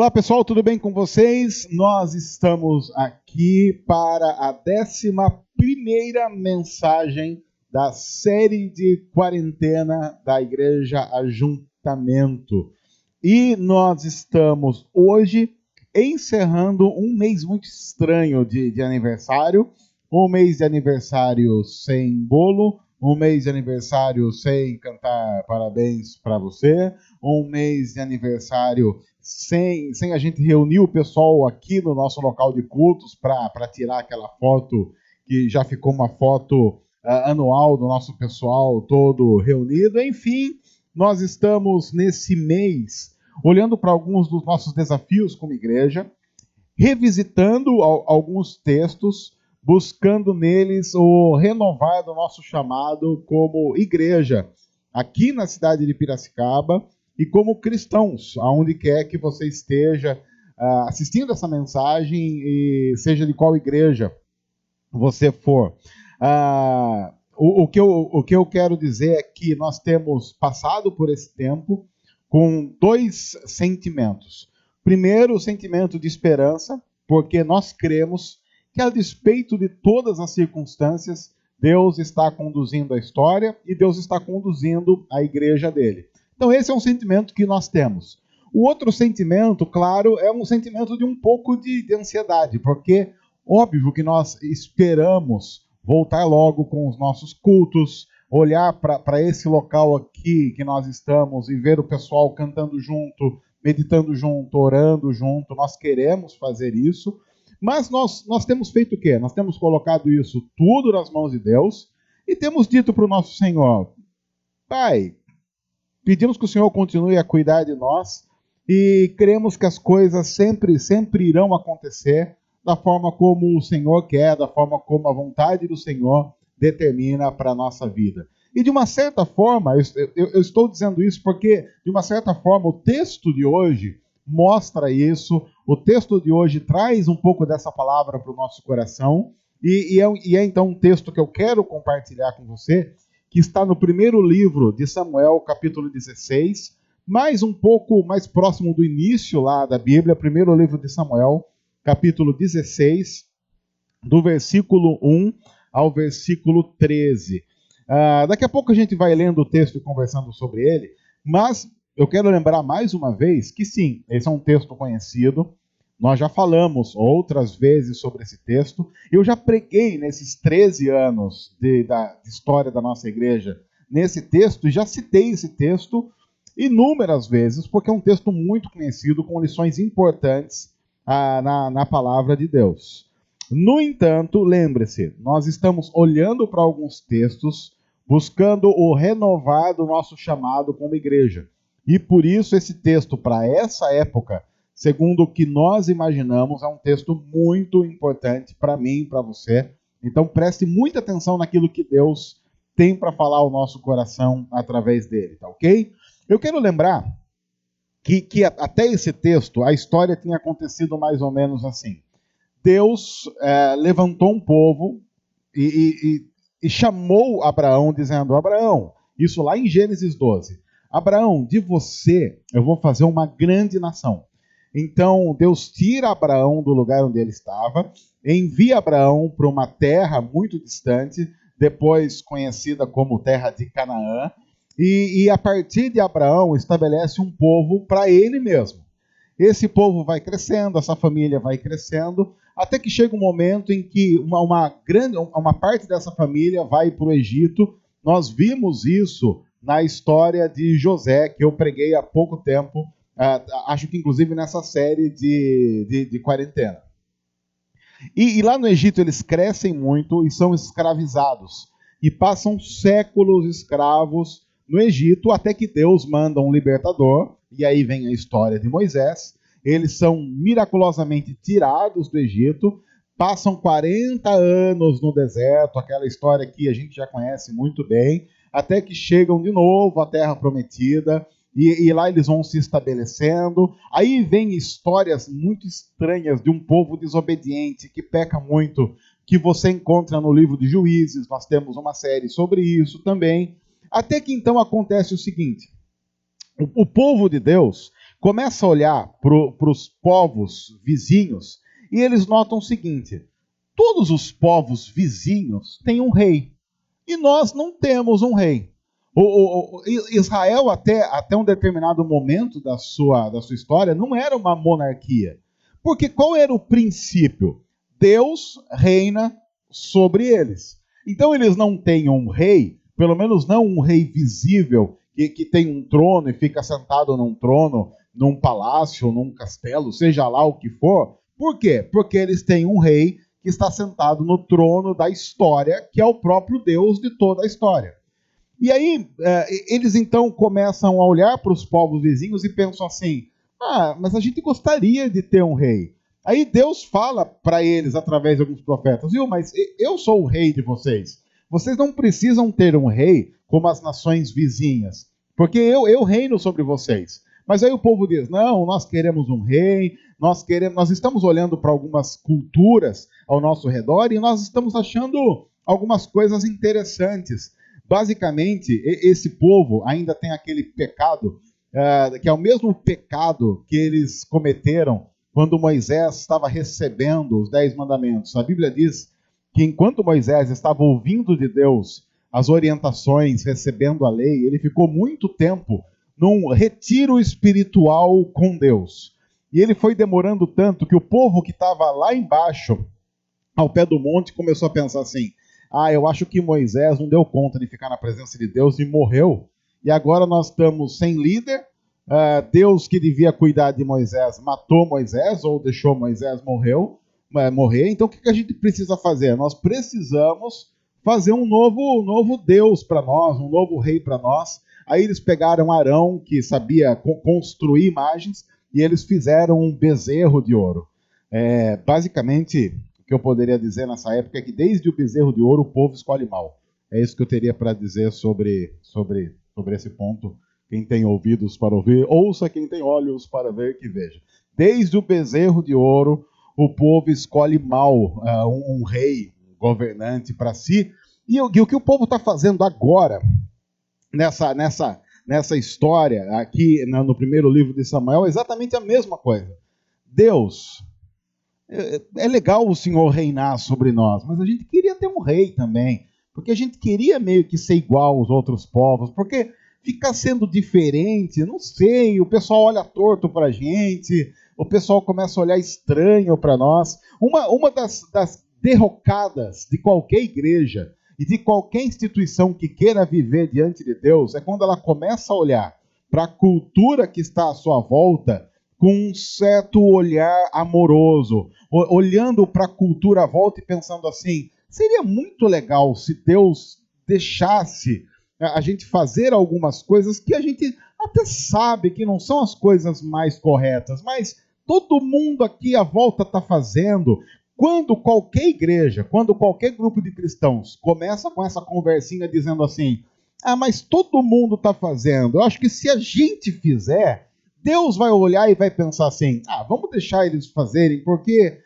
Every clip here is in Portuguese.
Olá pessoal, tudo bem com vocês? Nós estamos aqui para a 11ª mensagem da série de quarentena da Igreja Ajuntamento. E nós estamos hoje encerrando um mês muito estranho de aniversário, um mês de aniversário sem bolo, um mês de aniversário sem cantar parabéns para você, um mês de aniversário sem a gente reunir o pessoal aqui no nosso local de cultos para tirar aquela foto que já ficou uma foto anual do nosso pessoal todo reunido. Enfim, nós estamos nesse mês olhando para alguns dos nossos desafios como igreja, revisitando alguns textos, buscando neles o renovar do nosso chamado como igreja aqui na cidade de Piracicaba e como cristãos, aonde quer que você esteja assistindo essa mensagem e seja de qual igreja você for. O que eu quero dizer é que nós temos passado por esse tempo com dois sentimentos. Primeiro, o sentimento de esperança, porque nós cremos que, a despeito de todas as circunstâncias, Deus está conduzindo a história e Deus está conduzindo a igreja dele. Então esse é um sentimento que nós temos. O outro sentimento, claro, é um sentimento de um pouco de ansiedade, porque óbvio que nós esperamos voltar logo com os nossos cultos, olhar para esse local aqui que nós estamos e ver o pessoal cantando junto, meditando junto, orando junto. Nós queremos fazer isso, mas nós temos feito o quê? Nós temos colocado isso tudo nas mãos de Deus e temos dito para o nosso Senhor: Pai, pedimos que o Senhor continue a cuidar de nós e cremos que as coisas sempre irão acontecer da forma como o Senhor quer, da forma como a vontade do Senhor determina para a nossa vida. E de uma certa forma, eu estou dizendo isso porque, de uma certa forma, o texto de hoje mostra isso, o texto de hoje traz um pouco dessa palavra para o nosso coração, e é então um texto que eu quero compartilhar com você, que está no primeiro livro de Samuel, capítulo 16, um pouco mais próximo do início lá da Bíblia, primeiro livro de Samuel, capítulo 16, do versículo 1 ao versículo 13. Daqui a pouco a gente vai lendo o texto e conversando sobre ele, mas eu quero lembrar mais uma vez que sim, esse é um texto conhecido, nós já falamos outras vezes sobre esse texto, eu já preguei nesses 13 anos de história da nossa igreja nesse texto, e já citei esse texto inúmeras vezes, porque é um texto muito conhecido, com lições importantes na palavra de Deus. No entanto, lembre-se, nós estamos olhando para alguns textos, buscando o renovar do nosso chamado como igreja. E por isso esse texto, para essa época, segundo o que nós imaginamos, é um texto muito importante para mim e para você. Então preste muita atenção naquilo que Deus tem para falar ao nosso coração através dele, tá ok? Eu quero lembrar que até esse texto, a história tinha acontecido mais ou menos assim. Deus levantou um povo e chamou Abraão, dizendo: Abraão, isso lá em Gênesis 12, Abraão, de você eu vou fazer uma grande nação. Então Deus tira Abraão do lugar onde ele estava, envia Abraão para uma terra muito distante, depois conhecida como terra de Canaã, e a partir de Abraão estabelece um povo para ele mesmo. Esse povo vai crescendo, essa família vai crescendo, até que chega um momento em que uma parte dessa família vai para o Egito. Nós vimos isso na história de José, que eu preguei há pouco tempo, acho que inclusive nessa série de quarentena. E lá no Egito eles crescem muito e são escravizados. E passam séculos escravos no Egito, até que Deus manda um libertador, e aí vem a história de Moisés. Eles são miraculosamente tirados do Egito, passam 40 anos no deserto, aquela história que a gente já conhece muito bem, até que chegam de novo à Terra Prometida, e lá eles vão se estabelecendo. Aí vem histórias muito estranhas de um povo desobediente, que peca muito, que você encontra no livro de Juízes. Nós temos uma série sobre isso também. Até que então acontece o seguinte: o povo de Deus começa a olhar para os povos vizinhos e eles notam o seguinte: todos os povos vizinhos têm um rei e nós não temos um rei. Israel, até um determinado momento da sua história, não era uma monarquia. Porque qual era o princípio? Deus reina sobre eles. Então eles não têm um rei, pelo menos não um rei visível, que tem um trono e fica sentado num trono, num palácio, num castelo, seja lá o que for. Por quê? Porque eles têm um rei que está sentado no trono da história, que é o próprio Deus de toda a história. E aí, eles então começam a olhar para os povos vizinhos e pensam assim: mas a gente gostaria de ter um rei. Aí Deus fala para eles através de alguns profetas: viu, mas eu sou o rei de vocês. Vocês não precisam ter um rei como as nações vizinhas, porque eu reino sobre vocês. Mas aí o povo diz: não, nós queremos um rei, nós estamos olhando para algumas culturas ao nosso redor e nós estamos achando algumas coisas interessantes. Basicamente, esse povo ainda tem aquele pecado, que é o mesmo pecado que eles cometeram quando Moisés estava recebendo os 10 mandamentos. A Bíblia diz que enquanto Moisés estava ouvindo de Deus as orientações, recebendo a lei, ele ficou muito tempo num retiro espiritual com Deus. E ele foi demorando tanto que o povo que estava lá embaixo, ao pé do monte, começou a pensar assim: eu acho que Moisés não deu conta de ficar na presença de Deus e morreu. E agora nós estamos sem líder. Deus que devia cuidar de Moisés matou Moisés ou deixou Moisés morrer. Então o que a gente precisa fazer? Nós precisamos fazer um novo Deus para nós, um novo rei para nós. Aí eles pegaram Arão, que sabia construir imagens, e eles fizeram um bezerro de ouro. Basicamente, o que eu poderia dizer nessa época é que desde o bezerro de ouro o povo escolhe mal. É isso que eu teria para dizer sobre esse ponto. Quem tem ouvidos para ouvir, ouça; quem tem olhos para ver, que veja. Desde o bezerro de ouro, o povo escolhe mal um rei, um governante para si. E o que o povo está fazendo agora, nessa história, aqui no primeiro livro de Samuel, é exatamente a mesma coisa. Deus, é legal o Senhor reinar sobre nós, mas a gente queria ter um rei também, porque a gente queria meio que ser igual aos outros povos, porque ficar sendo diferente, não sei, o pessoal olha torto para a gente, o pessoal começa a olhar estranho para nós. Uma das derrocadas de qualquer igreja e de qualquer instituição que queira viver diante de Deus é quando ela começa a olhar para a cultura que está à sua volta com um certo olhar amoroso, olhando para a cultura à volta e pensando assim: seria muito legal se Deus deixasse a gente fazer algumas coisas que a gente até sabe que não são as coisas mais corretas, mas todo mundo aqui à volta está fazendo. Quando qualquer igreja, quando qualquer grupo de cristãos começa com essa conversinha dizendo assim: mas todo mundo está fazendo, eu acho que se a gente fizer, Deus vai olhar e vai pensar assim: vamos deixar eles fazerem, porque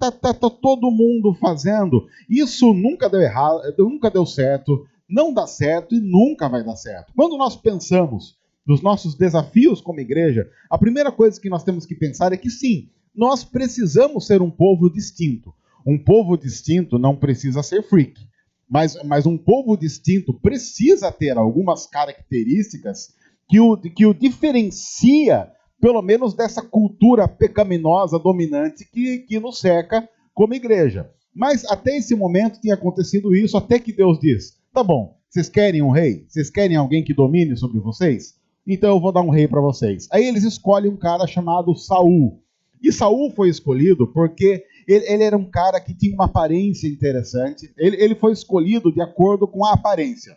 tá todo mundo fazendo. Isso nunca deu errado, nunca deu certo, não dá certo e nunca vai dar certo. Quando nós pensamos nos nossos desafios como igreja, a primeira coisa que nós temos que pensar é que sim, nós precisamos ser um povo distinto. Um povo distinto não precisa ser freak, mas um povo distinto precisa ter algumas características que o diferencia, pelo menos, dessa cultura pecaminosa dominante que nos cerca como igreja. Mas até esse momento tinha acontecido isso, até que Deus diz: tá bom, vocês querem um rei? Vocês querem alguém que domine sobre vocês? Então eu vou dar um rei para vocês. Aí eles escolhem um cara chamado Saul. E Saul foi escolhido porque ele era um cara que tinha uma aparência interessante. Ele foi escolhido de acordo com a aparência.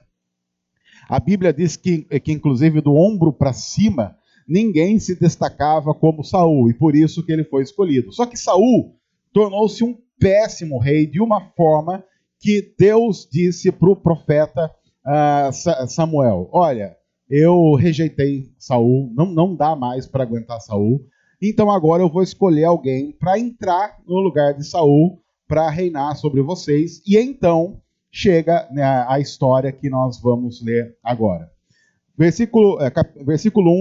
A Bíblia diz que inclusive, do ombro para cima, ninguém se destacava como Saul, e por isso que ele foi escolhido. Só que Saul tornou-se um péssimo rei de uma forma que Deus disse para o profeta Samuel: olha, eu rejeitei Saul, não dá mais para aguentar Saul, então agora eu vou escolher alguém para entrar no lugar de Saul, para reinar sobre vocês. E então chega a história que nós vamos ler agora. Versículo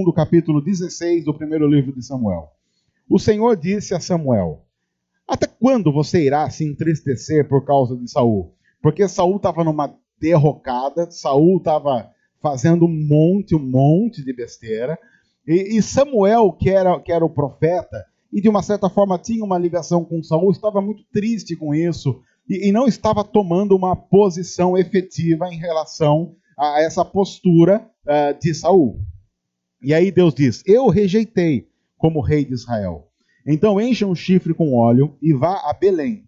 1 do capítulo 16 do primeiro livro de Samuel. O Senhor disse a Samuel: até quando você irá se entristecer por causa de Saul? Porque Saul estava numa derrocada, Saul estava fazendo um monte de besteira, e Samuel, que era o profeta, e de uma certa forma tinha uma ligação com Saul, estava muito triste com isso, e não estava tomando uma posição efetiva em relação a essa postura de Saul. E aí Deus diz: eu o rejeitei como rei de Israel. Então encha um chifre com óleo e vá a Belém.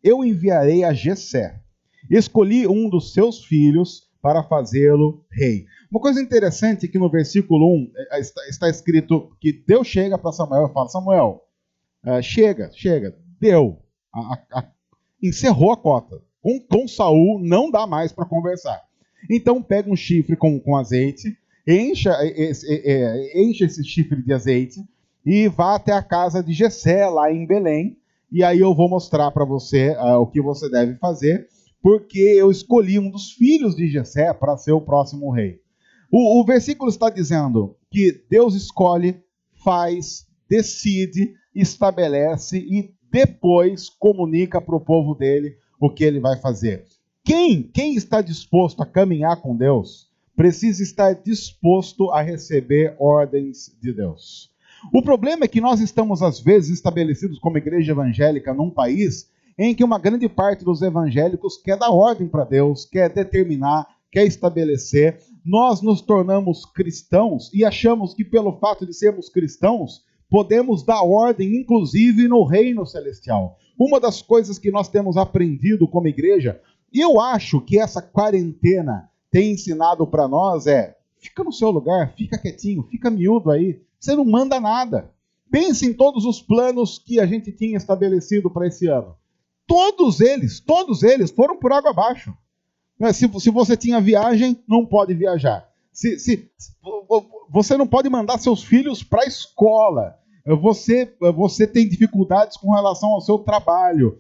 Eu enviarei a Jessé. Escolhi um dos seus filhos para fazê-lo rei. Uma coisa interessante é que no versículo 1 está escrito que Deus chega para Samuel e fala: Samuel, chega, deu. Encerrou a cota. Com Saul não dá mais para conversar. Então pega um chifre com azeite, encha esse chifre de azeite e vá até a casa de Jessé, lá em Belém, e aí eu vou mostrar para você o que você deve fazer, porque eu escolhi um dos filhos de Jessé para ser o próximo rei. O versículo está dizendo que Deus escolhe, faz, decide, estabelece e depois comunica para o povo dele o que ele vai fazer. Quem está disposto a caminhar com Deus, precisa estar disposto a receber ordens de Deus. O problema é que nós estamos, às vezes, estabelecidos como igreja evangélica num país em que uma grande parte dos evangélicos quer dar ordem para Deus, quer determinar, quer estabelecer. Nós nos tornamos cristãos e achamos que pelo fato de sermos cristãos, podemos dar ordem, inclusive no reino celestial. Uma das coisas que nós temos aprendido como igreja, e eu acho que essa quarentena tem ensinado para nós fica no seu lugar, fica quietinho, fica miúdo aí, você não manda nada. Pense em todos os planos que a gente tinha estabelecido para esse ano. Todos eles foram por água abaixo. Se você tinha viagem, não pode viajar. Você não pode mandar seus filhos para a escola. Você tem dificuldades com relação ao seu trabalho.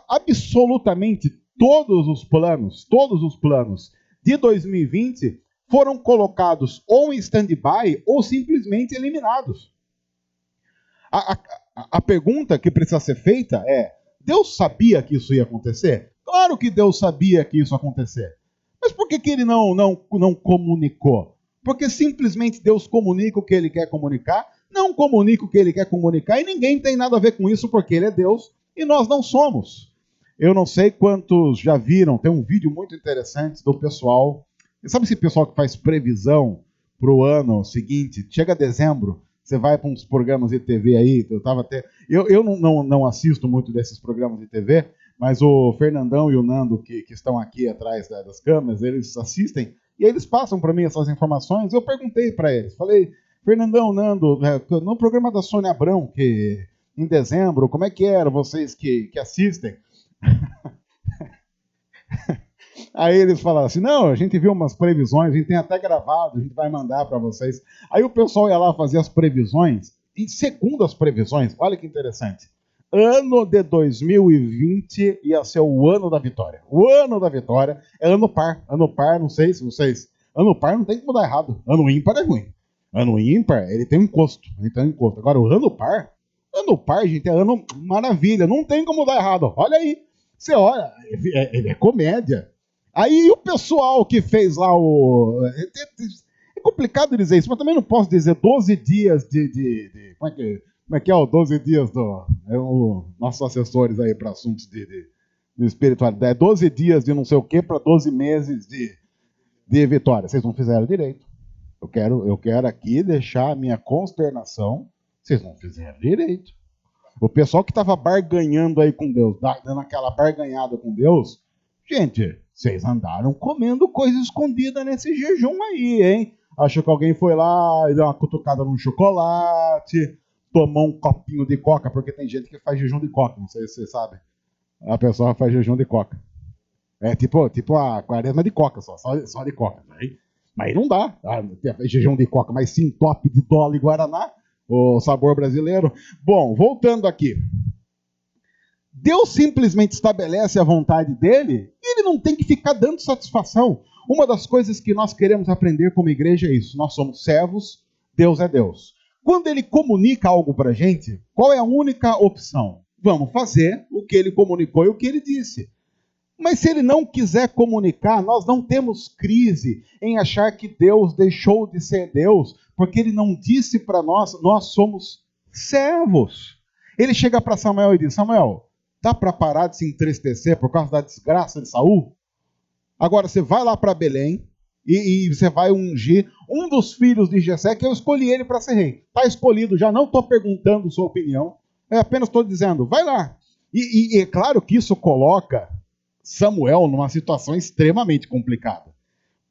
Absolutamente todos os planos de 2020 foram colocados ou em stand-by ou simplesmente eliminados. A pergunta que precisa ser feita é: Deus sabia que isso ia acontecer? Claro que Deus sabia que isso ia acontecer. Mas por que ele não comunicou? Porque simplesmente Deus comunica o que ele quer comunicar, não comunica o que ele quer comunicar, e ninguém tem nada a ver com isso porque ele é Deus e nós não somos. Eu não sei quantos já viram, tem um vídeo muito interessante do pessoal. Sabe esse pessoal que faz previsão para o ano seguinte? Chega dezembro, você vai para uns programas de TV aí. Eu não assisto muito desses programas de TV, mas o Fernandão e o Nando, que estão aqui atrás das câmeras, eles assistem e eles passam para mim essas informações. Eu perguntei para eles, falei: Fernandão, Nando, no programa da Sônia Abrão, que em dezembro, como é que era vocês que assistem? Aí eles falaram assim: não, a gente viu umas previsões, a gente tem até gravado, a gente vai mandar para vocês. Aí o pessoal ia lá fazer as previsões, e segundo as previsões, olha que interessante, ano de 2020 ia ser o ano da vitória. O ano da vitória é ano par. Ano par, não sei se vocês... Ano par não tem como dar errado. Ano ímpar é ruim. Ano ímpar, ele tem um encosto. Agora, o ano par, gente, é ano maravilha. Não tem como dar errado. Olha aí. Você olha, ele é comédia. Aí o pessoal que fez lá é complicado dizer isso, mas também não posso dizer 12 dias como é que é o 12 dias nossos assessores aí para assuntos de espiritualidade. 12 dias de não sei o quê para 12 meses de vitória. Vocês não fizeram direito. Eu quero aqui deixar a minha consternação. Vocês não fizeram direito. O pessoal que estava barganhando aí com Deus, dando aquela barganhada com Deus, gente, vocês andaram comendo coisa escondida nesse jejum aí, hein? Achou que alguém foi lá e deu uma cutucada num chocolate, tomou um copinho de coca, porque tem gente que faz jejum de coca, não sei se vocês sabem. A pessoa faz jejum de coca. É tipo a quaresma de coca, só de coca. Mas não dá. Jejum de coca, mas sim top de Dolly e Guaraná, o sabor brasileiro. Bom, voltando aqui. Deus simplesmente estabelece a vontade dele e ele não tem que ficar dando satisfação. Uma das coisas que nós queremos aprender como igreja é isso. Nós somos servos, Deus é Deus. Quando ele comunica algo para a gente, qual é a única opção? Vamos fazer o que ele comunicou e o que ele disse. Mas se ele não quiser comunicar, nós não temos crise em achar que Deus deixou de ser Deus, porque ele não disse para nós, nós somos servos. Ele chega para Samuel e diz, Samuel, dá para parar de se entristecer por causa da desgraça de Saul? Agora você vai lá para Belém e você vai ungir um dos filhos de Jessé, que eu escolhi ele para ser rei. Está escolhido já, não estou perguntando sua opinião, apenas estou dizendo, vai lá. E é claro que isso coloca Samuel numa situação extremamente complicada.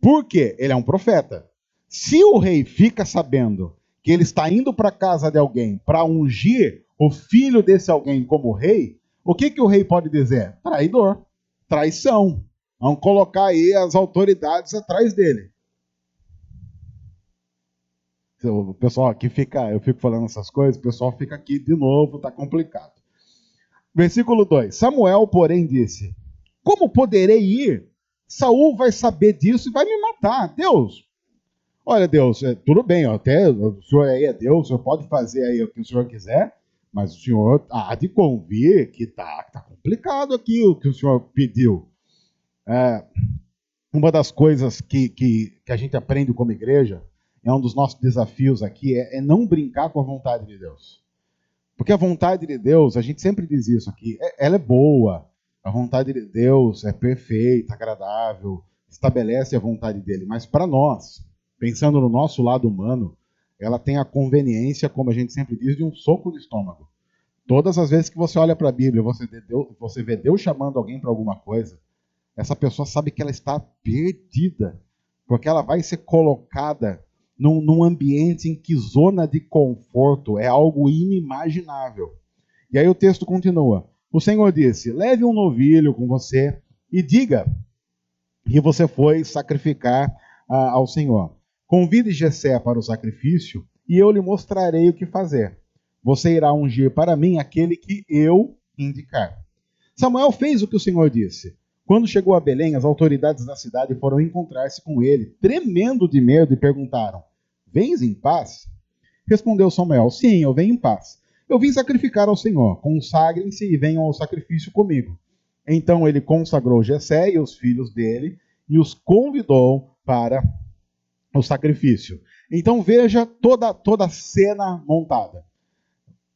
Por quê? Ele é um profeta. Se o rei fica sabendo que ele está indo para a casa de alguém para ungir o filho desse alguém como rei, o que o rei pode dizer? Traidor, traição. Vamos colocar aí as autoridades atrás dele. O pessoal aqui fica, eu fico falando essas coisas, o pessoal fica aqui de novo, está complicado. Versículo 2. Samuel, porém, disse, como poderei ir? Saul vai saber disso e vai me matar. Deus, olha Deus, tudo bem, até o senhor aí é Deus, o senhor pode fazer aí o que o senhor quiser, mas o senhor há de convir que tá complicado aqui o que o senhor pediu. Uma das coisas que a gente aprende como igreja, é um dos nossos desafios aqui, é não brincar com a vontade de Deus. Porque a vontade de Deus, a gente sempre diz isso aqui, ela é boa. A vontade de Deus é perfeita, agradável, estabelece a vontade dele. Mas para nós, pensando no nosso lado humano, ela tem a conveniência, como a gente sempre diz, de um soco no estômago. Todas as vezes que você olha para a Bíblia, você vê Deus chamando alguém para alguma coisa, essa pessoa sabe que ela está perdida, porque ela vai ser colocada num ambiente em que zona de conforto é algo inimaginável. E aí o texto continua. O Senhor disse, leve um novilho com você e diga que você foi sacrificar ao Senhor. Convide Jessé para o sacrifício e eu lhe mostrarei o que fazer. Você irá ungir para mim aquele que eu indicar. Samuel fez o que o Senhor disse. Quando chegou a Belém, as autoridades da cidade foram encontrar-se com ele, tremendo de medo, e perguntaram, vens em paz? Respondeu Samuel, sim, eu venho em paz. Eu vim sacrificar ao Senhor. Consagrem-se e venham ao sacrifício comigo. Então ele consagrou Jessé e os filhos dele e os convidou para o sacrifício. Então veja toda a cena montada.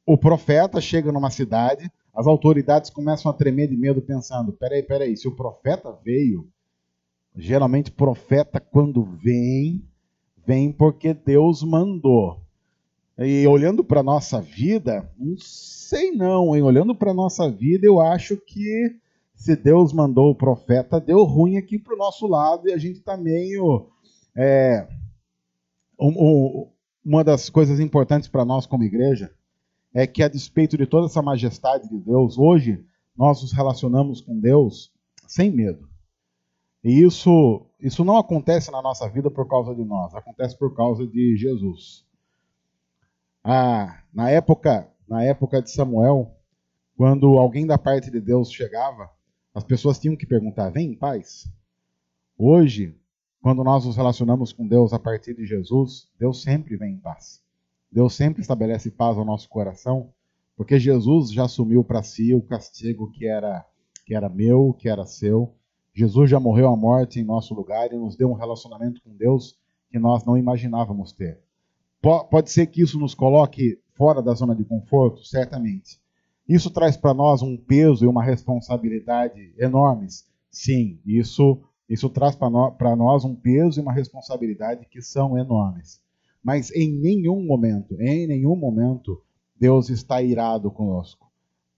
O profeta chega numa cidade, as autoridades começam a tremer de medo pensando, peraí, se o profeta veio, geralmente profeta quando vem porque Deus mandou. E olhando para a nossa vida, não sei não, hein? Olhando para a nossa vida, eu acho que se Deus mandou o profeta, deu ruim aqui para o nosso lado e a gente está meio... Uma das coisas importantes para nós como igreja é que, a despeito de toda essa majestade de Deus, hoje nós nos relacionamos com Deus sem medo. E isso não acontece na nossa vida por causa de nós, acontece por causa de Jesus. Na época de Samuel, quando alguém da parte de Deus chegava, as pessoas tinham que perguntar, vem em paz? Hoje, quando nós nos relacionamos com Deus a partir de Jesus, Deus sempre vem em paz. Deus sempre estabelece paz ao nosso coração, porque Jesus já assumiu para si o castigo que era meu, que era seu. Jesus já morreu a morte em nosso lugar e nos deu um relacionamento com Deus que nós não imaginávamos ter. Pode ser que isso nos coloque fora da zona de conforto? Certamente. Isso traz para nós um peso e uma responsabilidade enormes? Sim, isso traz para nós um peso e uma responsabilidade que são enormes. Mas em nenhum momento, Deus está irado conosco,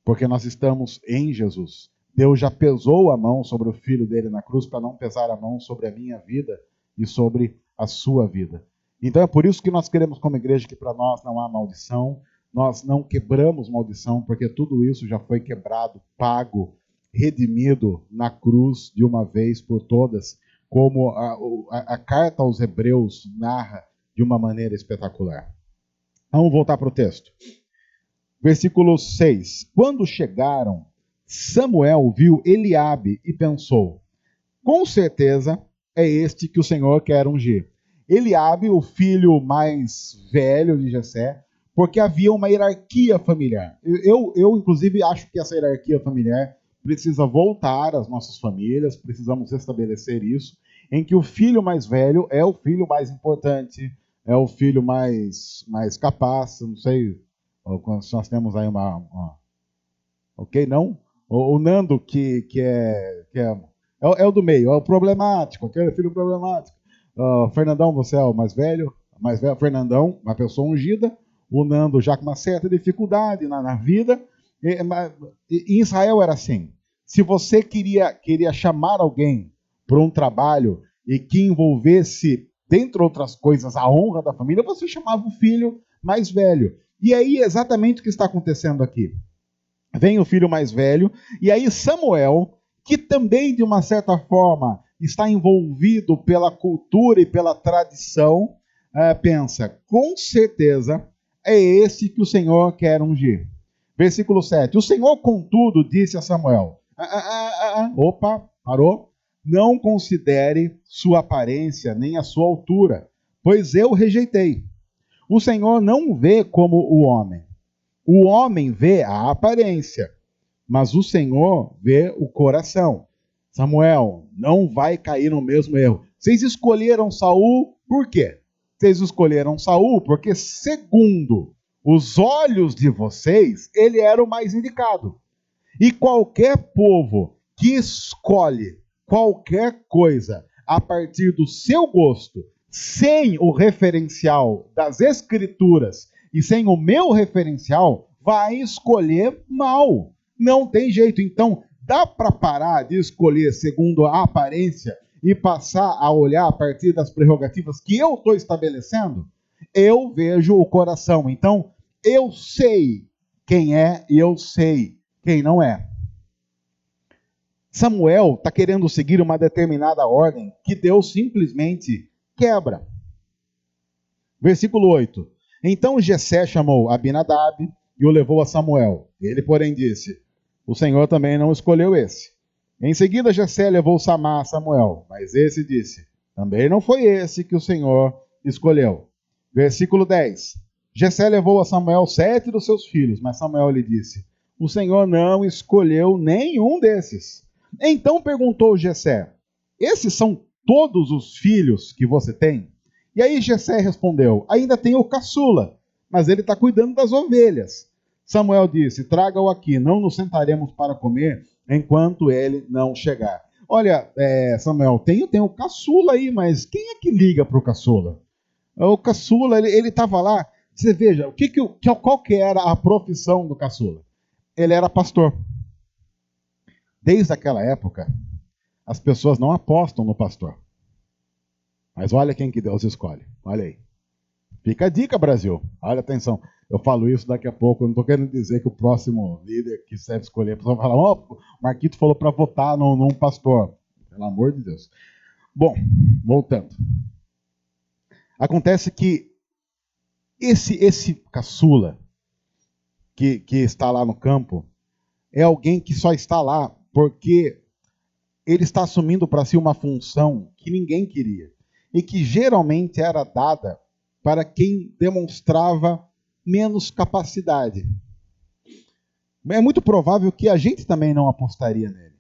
porque nós estamos em Jesus. Deus já pesou a mão sobre o Filho dele na cruz para não pesar a mão sobre a minha vida e sobre a sua vida. Então é por isso que nós queremos como igreja que para nós não há maldição, nós não quebramos maldição, porque tudo isso já foi quebrado, pago, redimido na cruz de uma vez por todas, como a carta aos Hebreus narra de uma maneira espetacular. Vamos voltar para o texto. Versículo 6. Quando chegaram, Samuel viu Eliabe e pensou, com certeza é este que o Senhor quer ungir. Eliabe, o filho mais velho de Jessé, porque havia uma hierarquia familiar. Eu, inclusive, acho que essa hierarquia familiar precisa voltar às nossas famílias, precisamos estabelecer isso, em que o filho mais velho é o filho mais importante, é o filho mais capaz, não sei, se nós temos aí ok, não? O Nando, que é o do meio, é o problemático, aquele filho problemático. Fernandão, você é o mais velho, Fernandão, uma pessoa ungida, o Nando já com uma certa dificuldade na vida. Em Israel era assim. Se você queria chamar alguém para um trabalho e que envolvesse, dentre outras coisas, a honra da família, você chamava o filho mais velho. E aí, exatamente o que está acontecendo aqui. Vem o filho mais velho, e aí Samuel, que também, de uma certa forma, está envolvido pela cultura e pela tradição, pensa, com certeza é esse que o Senhor quer ungir. Versículo 7. O Senhor, contudo, disse a Samuel, opa, parou, não considere sua aparência nem a sua altura, pois eu rejeitei. O Senhor não vê como o homem. O homem vê a aparência, mas o Senhor vê o coração. Samuel, não vai cair no mesmo erro. Vocês escolheram Saul por quê? Vocês escolheram Saul porque, segundo os olhos de vocês, ele era o mais indicado. E qualquer povo que escolhe qualquer coisa a partir do seu gosto, sem o referencial das Escrituras e sem o meu referencial, vai escolher mal. Não tem jeito. Então, dá para parar de escolher segundo a aparência e passar a olhar a partir das prerrogativas que eu estou estabelecendo? Eu vejo o coração. Então, eu sei quem é e eu sei quem não é. Samuel está querendo seguir uma determinada ordem que Deus simplesmente quebra. Versículo 8. Então Jessé chamou Abinadab e o levou a Samuel. Ele, porém, disse, o Senhor também não escolheu esse. Em seguida Jessé levou Samá a Samuel, mas esse disse, também não foi esse que o Senhor escolheu. Versículo 10. Jessé levou a Samuel 7 dos seus filhos, mas Samuel lhe disse, o Senhor não escolheu nenhum desses. Então perguntou Jessé, esses são todos os filhos que você tem? E aí Jessé respondeu, ainda tem o caçula, mas ele está cuidando das ovelhas. Samuel disse, traga-o aqui, não nos sentaremos para comer enquanto ele não chegar. Olha, Samuel, tem o caçula aí, mas quem é que liga para o caçula? O caçula, ele estava lá, você veja, qual que era a profissão do caçula? Ele era pastor. Desde aquela época, as pessoas não apostam no pastor. Mas olha quem que Deus escolhe. Olha aí. Fica a dica, Brasil. Olha, atenção. Eu falo isso daqui a pouco. Eu não estou querendo dizer que o próximo líder que serve escolher, a pessoa vai falar, o Marquito falou para votar num pastor. Pelo amor de Deus. Bom, voltando. Acontece que esse caçula que está lá no campo é alguém que só está lá porque ele está assumindo para si uma função que ninguém queria e que geralmente era dada para quem demonstrava menos capacidade. É muito provável que a gente também não apostaria nele.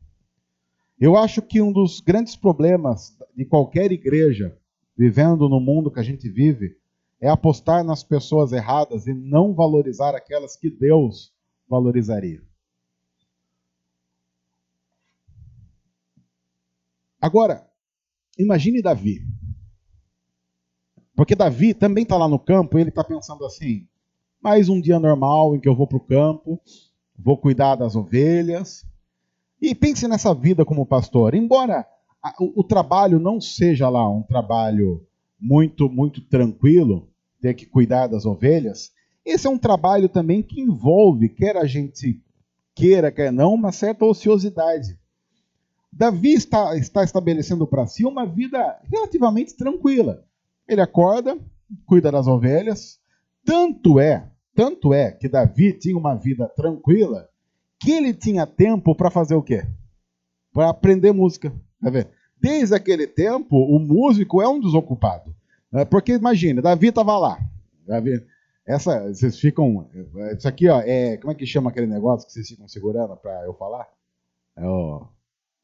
Eu acho que um dos grandes problemas de qualquer igreja, vivendo no mundo que a gente vive, é apostar nas pessoas erradas e não valorizar aquelas que Deus valorizaria. Agora, imagine Davi. Porque Davi também está lá no campo e ele está pensando assim, mais um dia normal em que eu vou para o campo, vou cuidar das ovelhas. E pense nessa vida como pastor. Embora o trabalho não seja lá um trabalho muito, muito tranquilo, ter que cuidar das ovelhas, esse é um trabalho também que envolve, quer a gente queira, quer não, uma certa ociosidade. Davi está estabelecendo para si uma vida relativamente tranquila. Ele acorda, cuida das ovelhas. Tanto é que Davi tinha uma vida tranquila que ele tinha tempo para fazer o quê? Para aprender música. Quer ver? desde aquele tempo, o músico é um desocupado. Porque imagina, Davi estava lá. Vocês ficam. Isso aqui, ó, como é que chama aquele negócio que vocês ficam segurando para eu falar?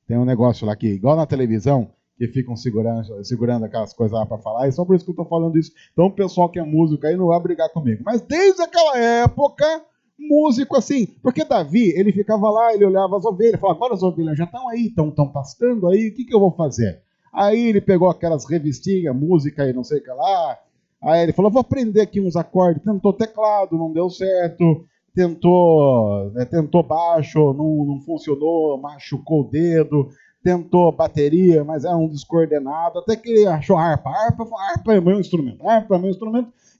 Tem um negócio lá que, igual na televisão, que ficam segurando aquelas coisas lá para falar, e só por isso que eu estou falando isso. Então o pessoal que é músico aí não vai brigar comigo. Mas desde aquela época, músico assim, porque Davi, ele ficava lá, ele olhava as ovelhas, falava, agora as ovelhas já estão aí, estão pastando aí, o que eu vou fazer? Aí ele pegou aquelas revistinhas, música e não sei o que lá, aí ele falou, vou aprender aqui uns acordes, tentou teclado, não deu certo, tentou baixo, não funcionou, machucou o dedo, tentou bateria, mas era um descoordenado, até que ele achou harpa. Harpa é meu instrumento.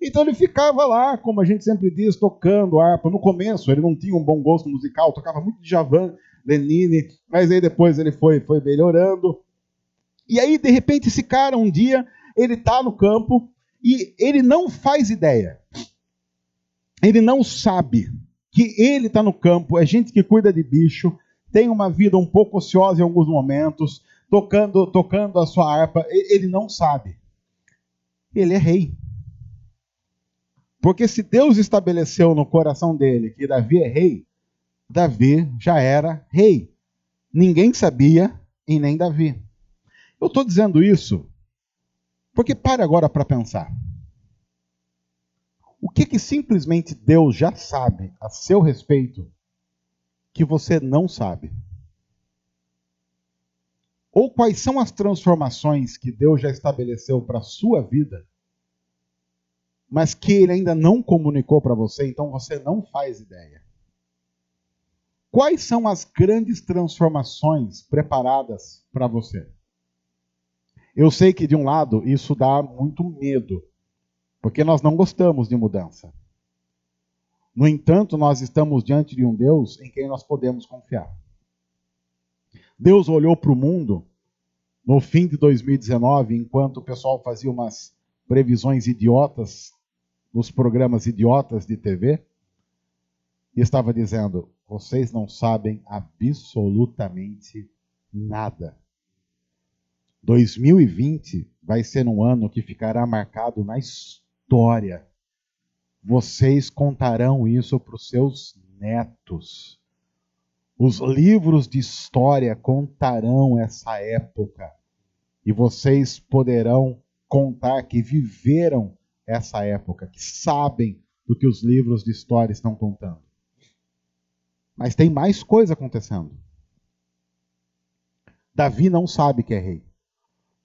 Então ele ficava lá, como a gente sempre diz, tocando harpa. No começo ele não tinha um bom gosto musical, tocava muito Djavan, Lenine, mas aí depois ele foi melhorando. E aí, de repente, esse cara, um dia, ele está no campo e ele não faz ideia. Ele não sabe que ele está no campo, é gente que cuida de bicho, tem uma vida um pouco ociosa em alguns momentos, tocando a sua harpa, ele não sabe. Ele é rei. Porque se Deus estabeleceu no coração dele que Davi é rei, Davi já era rei. Ninguém sabia e nem Davi. Eu estou dizendo isso porque pare agora para pensar. O que simplesmente Deus já sabe a seu respeito que você não sabe? Ou quais são as transformações que Deus já estabeleceu para a sua vida, mas que Ele ainda não comunicou para você, então você não faz ideia? Quais são as grandes transformações preparadas para você? Eu sei que, de um lado, isso dá muito medo, porque nós não gostamos de mudança. No entanto, nós estamos diante de um Deus em quem nós podemos confiar. Deus olhou para o mundo no fim de 2019, enquanto o pessoal fazia umas previsões idiotas nos programas idiotas de TV, e estava dizendo, vocês não sabem absolutamente nada. 2020 vai ser um ano que ficará marcado na história. Vocês contarão isso para os seus netos. Os livros de história contarão essa época. E vocês poderão contar que viveram essa época, que sabem do que os livros de história estão contando. Mas tem mais coisa acontecendo. Davi não sabe que é rei.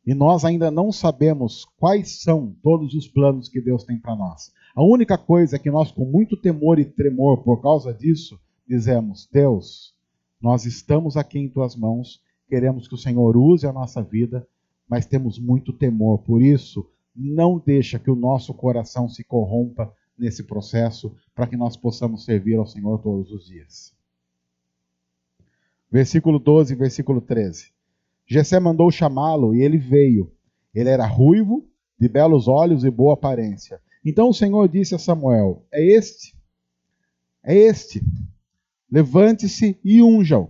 E nós ainda não sabemos quais são todos os planos que Deus tem para nós. A única coisa é que nós, com muito temor e tremor por causa disso, dizemos, Deus, nós estamos aqui em tuas mãos, queremos que o Senhor use a nossa vida, mas temos muito temor. Por isso, não deixa que o nosso coração se corrompa nesse processo, para que nós possamos servir ao Senhor todos os dias. Versículo 12, versículo 13. Jessé mandou chamá-lo e ele veio. Ele era ruivo, de belos olhos e boa aparência. Então o Senhor disse a Samuel, é este. Levante-se e unja-o.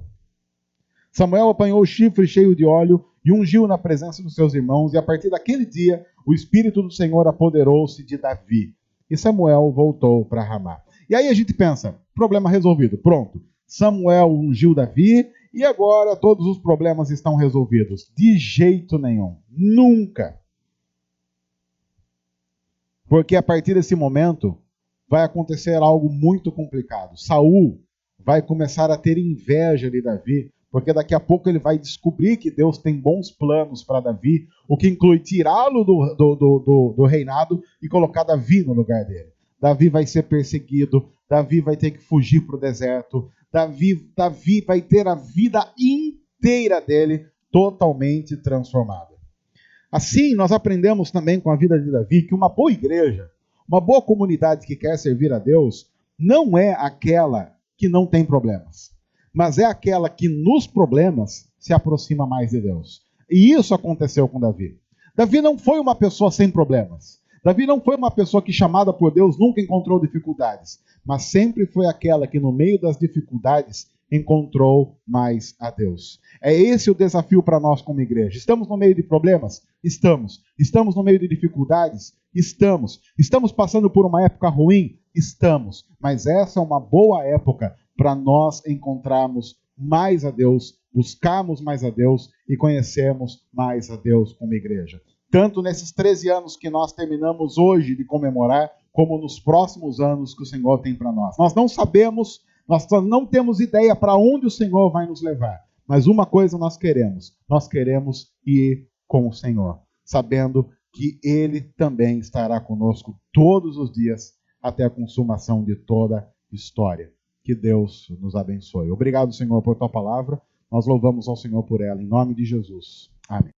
Samuel apanhou o chifre cheio de óleo e ungiu na presença dos seus irmãos, e a partir daquele dia o Espírito do Senhor apoderou-se de Davi. E Samuel voltou para Ramá. E aí a gente pensa, problema resolvido, pronto. Samuel ungiu Davi e agora todos os problemas estão resolvidos. De jeito nenhum. Nunca. Porque a partir desse momento vai acontecer algo muito complicado. Saul vai começar a ter inveja de Davi, porque daqui a pouco ele vai descobrir que Deus tem bons planos para Davi, o que inclui tirá-lo do reinado e colocar Davi no lugar dele. Davi vai ser perseguido, Davi vai ter que fugir para o deserto, Davi vai ter a vida inteira dele totalmente transformada. Assim, nós aprendemos também com a vida de Davi que uma boa igreja, uma boa comunidade que quer servir a Deus, não é aquela que não tem problemas, mas é aquela que nos problemas se aproxima mais de Deus. E isso aconteceu com Davi. Davi não foi uma pessoa sem problemas. Davi não foi uma pessoa que, chamada por Deus, nunca encontrou dificuldades, mas sempre foi aquela que, no meio das dificuldades, encontrou mais a Deus. É esse o desafio para nós como igreja. Estamos no meio de problemas? Estamos. Estamos no meio de dificuldades? Estamos. Estamos passando por uma época ruim? Estamos. Mas essa é uma boa época para nós encontrarmos mais a Deus, buscarmos mais a Deus e conhecermos mais a Deus como igreja. Tanto nesses 13 anos que nós terminamos hoje de comemorar, como nos próximos anos que o Senhor tem para nós. Nós não sabemos, nós não temos ideia para onde o Senhor vai nos levar. Mas uma coisa nós queremos ir com o Senhor, sabendo que Ele também estará conosco todos os dias, até a consumação de toda a história. Que Deus nos abençoe. Obrigado, Senhor, por tua palavra. Nós louvamos ao Senhor por ela, em nome de Jesus. Amém.